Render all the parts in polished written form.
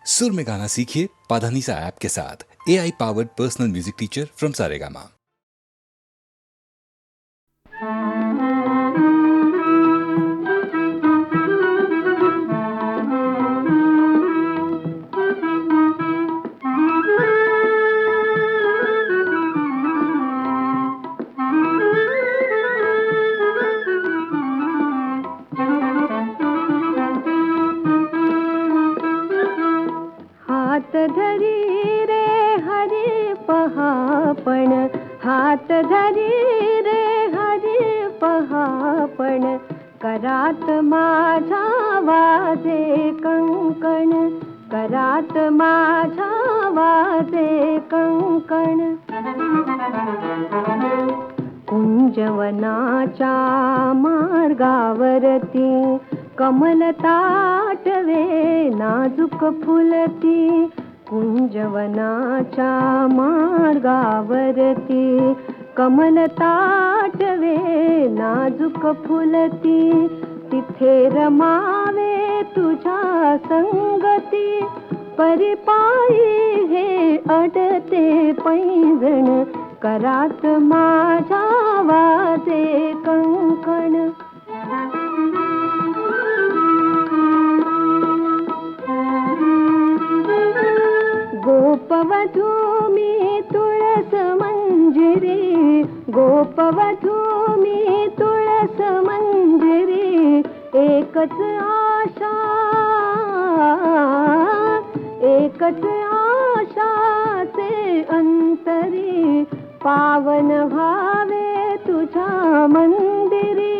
सुर में गाना सीखिए पाधानीसा ऐप के साथ। AI powered personal music teacher from Saregama. हात धरी रे हरी पहापण, हात धरी रे हरी पहापण, करात माझा वाजे कंकण, करात माझा वाजे कंकण. कुंजवनाच्या मार्गावरती कमल ताटवे नाजूक फुलती, कुंजवनाच्या मार्गावरती कमल ताटवे नाजूक फुलती, तिथे रमावे तुझ्या संगती, परिपायी हे अडते पैंजण, करात माझा वाजे कंकण. गोपवधू मी तुळस मंजिरी, गोपवधू मी तुळस मंजिरी, एकच आशा, एकच आशाचे अंतरी, पावन व्हावे तुझ्या मंदिरी,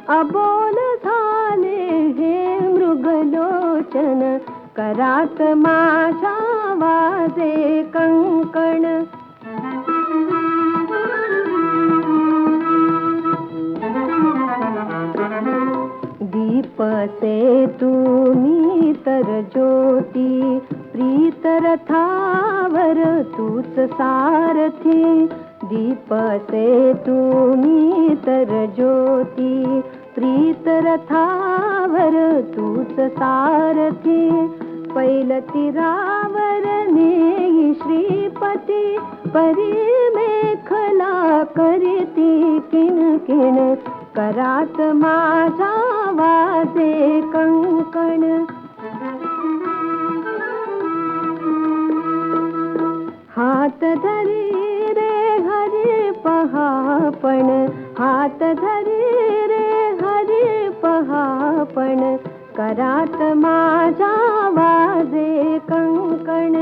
अबोल झाले हे मृगलोचन, करात माझा वाजे कंकण. दीप से तुम्ही तर ज्योती, प्रीत रथावर तूच सारथी, दीप से तुम्ही तर ज्योती, प्रीत रथावर तूच सारथी, पैलतीरावर नेई श्रीपती, परी मेखला करीती किणकिण, करात माझा वाजे कंकण. हात धरी रे हरी पहापण, हात धरी रे हरी पहापण, करात माझा वाजे कंकण,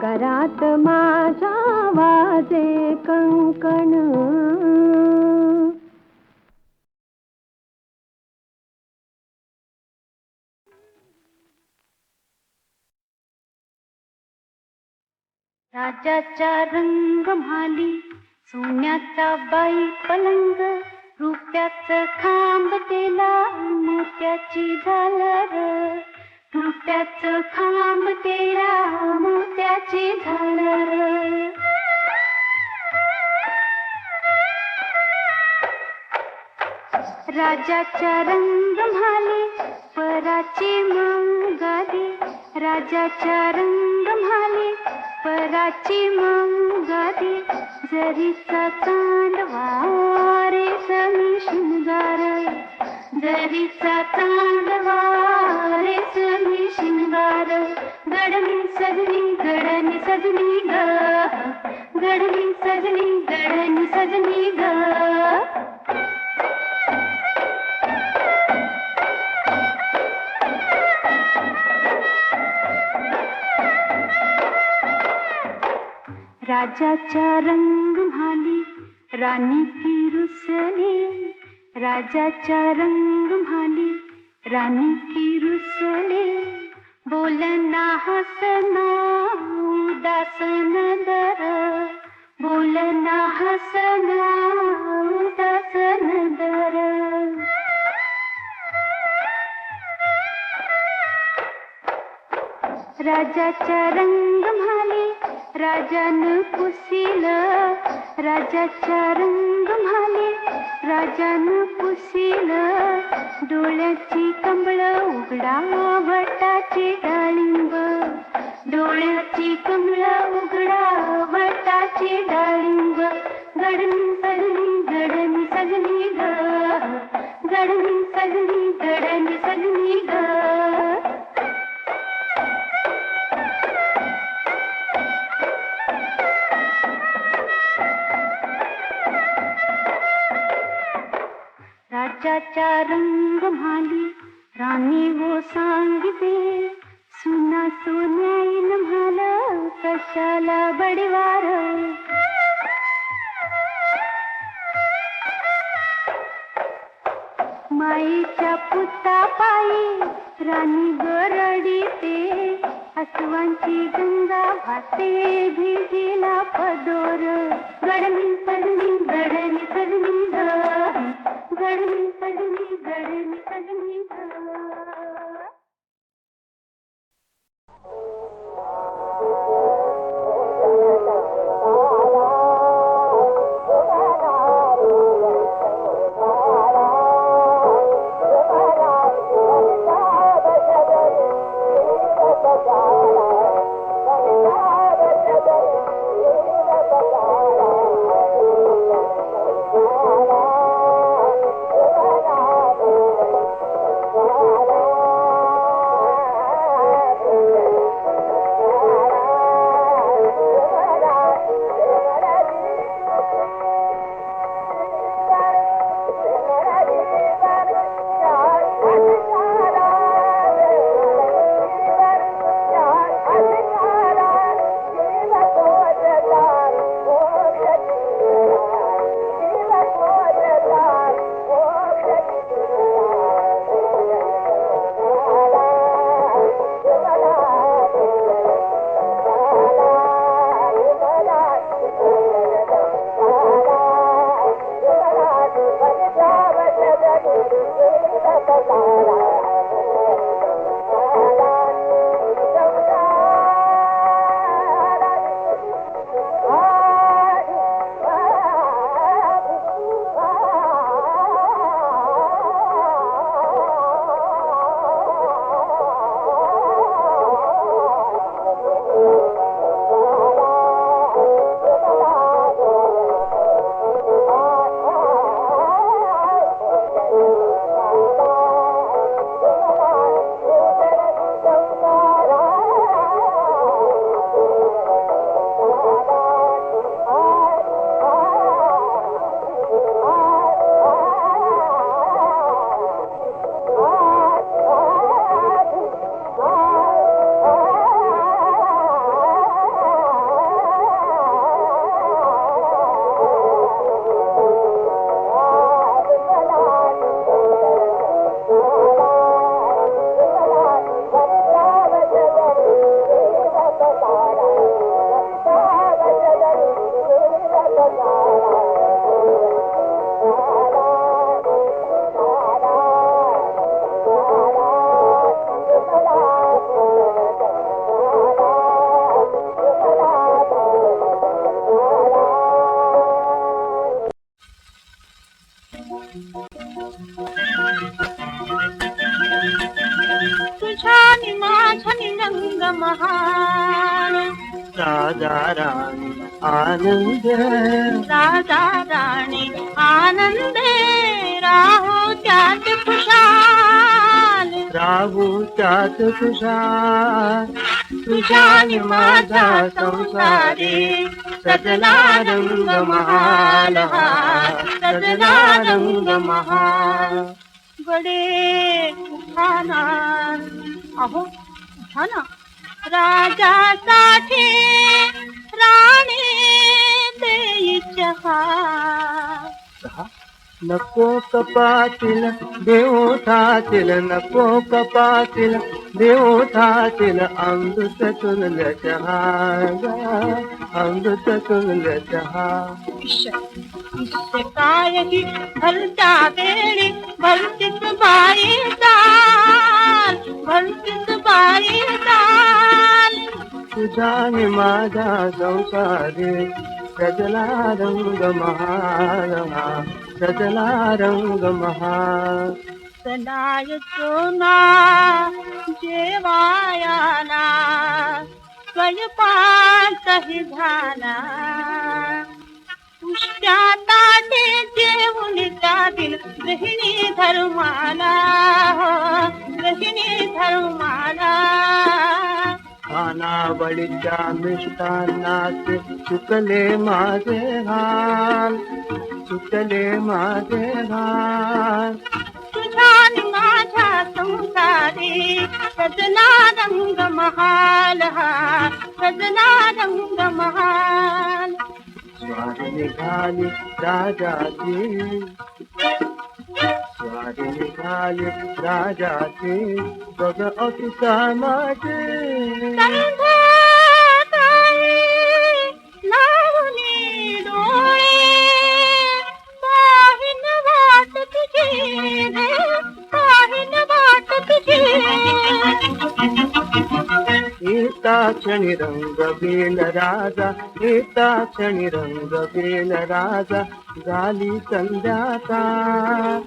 करात माझा वाजे कंकण. राजाच्या रंगमाली, सोन्याचा बाई पलंग, रुपयाचं खांब केला मोत्याची झालर, रुपयाचं खांब केला मोत्याची झालर. राजाच्या रंगमाली, पराची मंगाली, राजाच्या रंगमाली, पराची मंगाली, जरीचा चांदवा रेशमी शृंगार, जरीचा चांदवा रेशमी शृंगार, गडनी सजनी गडनी सजनी ग, गडनी सजनी गडनी सजनी ग. राजाच्या रंगमाली, राणी की रुसली, राजाच्या रंगमाली, राणी की रुसली, बोलना हसना उदासन दर, बोलना हसना उदासन दर. राजाच्या रंगमाली, राजानं पुसिलं, राजाच्या रंगमाली, राजानं पुसिलं, डोळ्याची कंबळ उघडा, भटाची डाळिंब, डोळ्याची कमळ उघडा वटाची डाळिंब गडनी सजनी गडनी सजनी ग गडनी सजनी गडनी सजनी ग राजाच्या रंग म्हाली राणी वो सांगते सुना सोन्याईन म्हाला कशाला बडीवार माईच्या पुता पायी राणी गरडीते अस्वांची गंगा वाहते भिजीला पदोर गडनी सजनी गडनी सजनी ग गडनी सजनी गडनी सजनी ग तुझ्यानी माझ्यानी रंग महान राजा राणी आनंद राजा राणी आनंदे राहो त्यात खुशाल राहू त्यात खुशाल तुझ्यानी माझा संसारी सजला रंग महाल हा सजला रंग महाल गडे उठाना अहो उठाना राजासाठी राणी देई चहा नको कपातील देवठातील नको कपातील देवठातील अमृत तुल्य चहा अमृत तुल्य चहा इससे कायही भलत्या वेळी भलतीच बाई चाल भलतीच बाई चाल तुझ्याने माझा संसारी सजला रंग महाल सजला रंग महाल चलायचो ना जेवायाला स्वयंपाकही झाला उष्ट्या ताटे जेवून जातील गृहिणी धर्माला हो गृहिणी धर्माला खानावळीच्या मिष्टान्नाचे चुकले माझे हाल चुकले माझे हाल तुझ्या नि माझ्या संसारी सजना रंग महाल हा सजना रंग महाल स्वारी निघाली राजाची स्वारी निघाली राजाची बघ अतिसा माझे संध्याकाळी लावणी डोळे पाहिन वाट तुझी रे पाहिन वाट तुझी एता क्षणी रंग बेल राजा एता क्षणी रंग बेल राजा गाली संध्याकाळ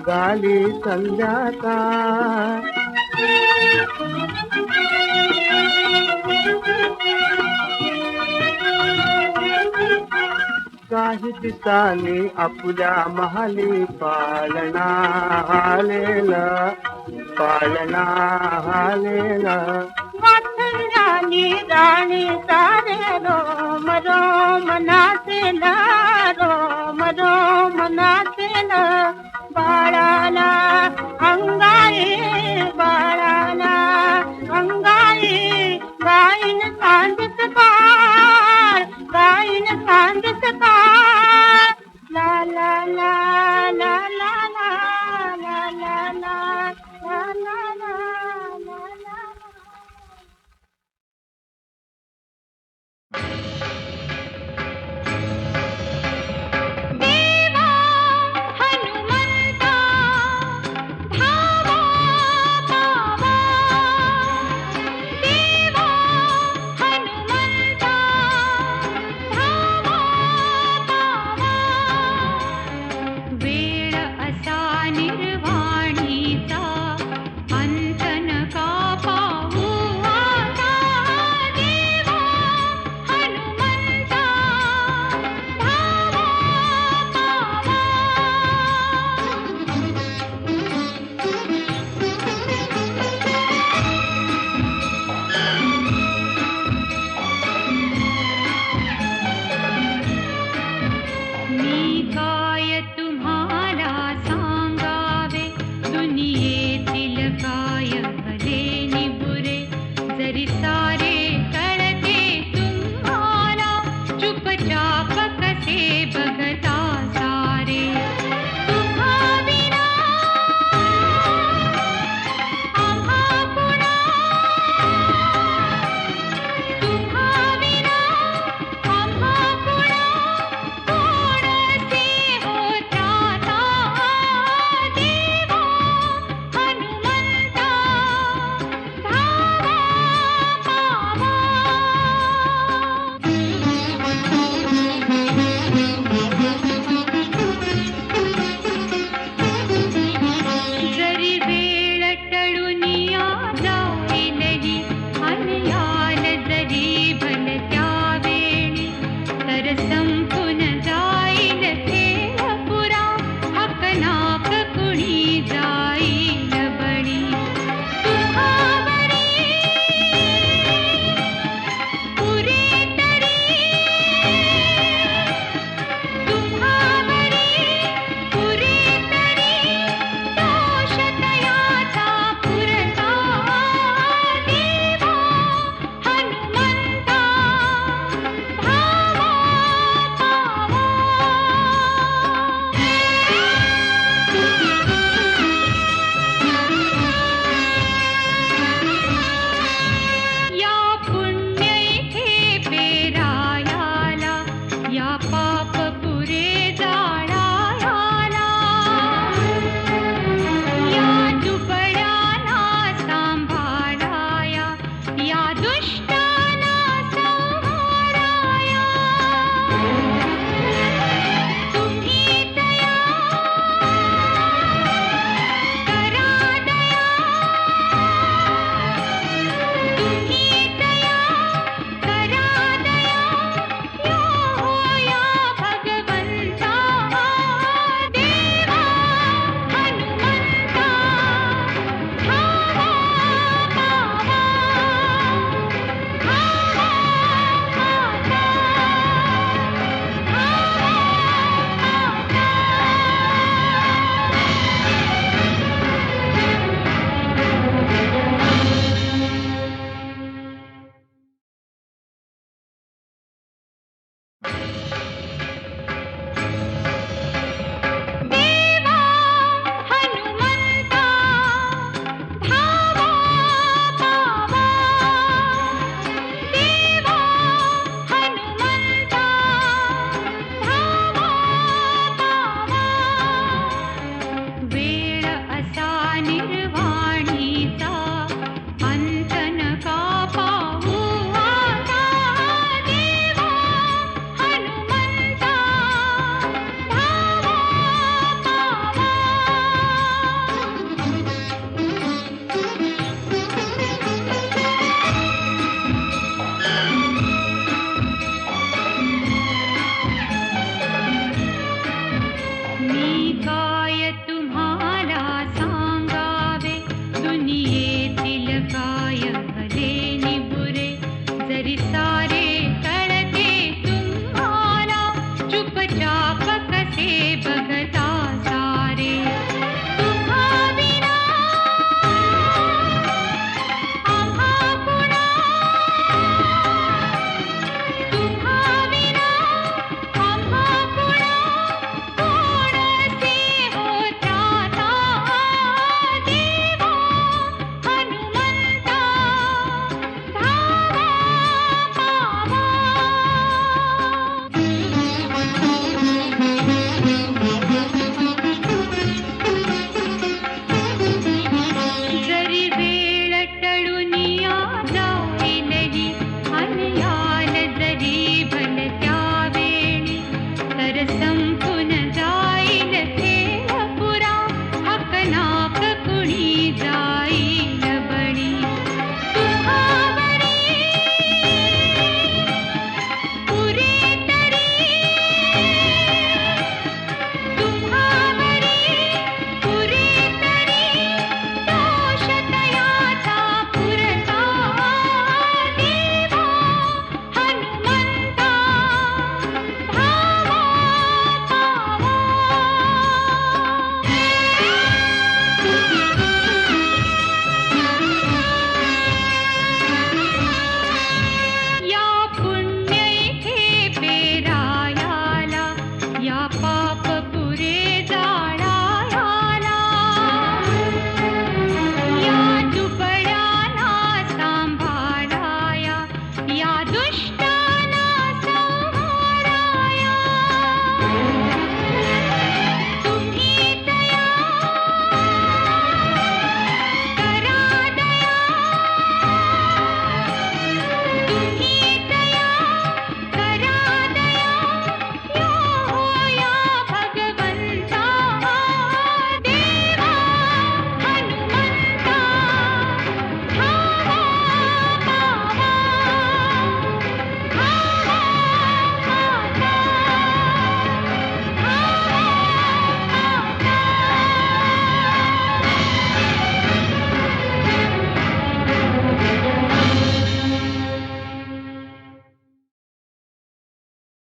गाली संध्याकाळ काही दिसांनी आपल्या महाली पालना आलेला पालना आलेला वाथराणी राणी सारे रोम रोम नाचेला रोम रोम नाचेला बाळाला अंगाई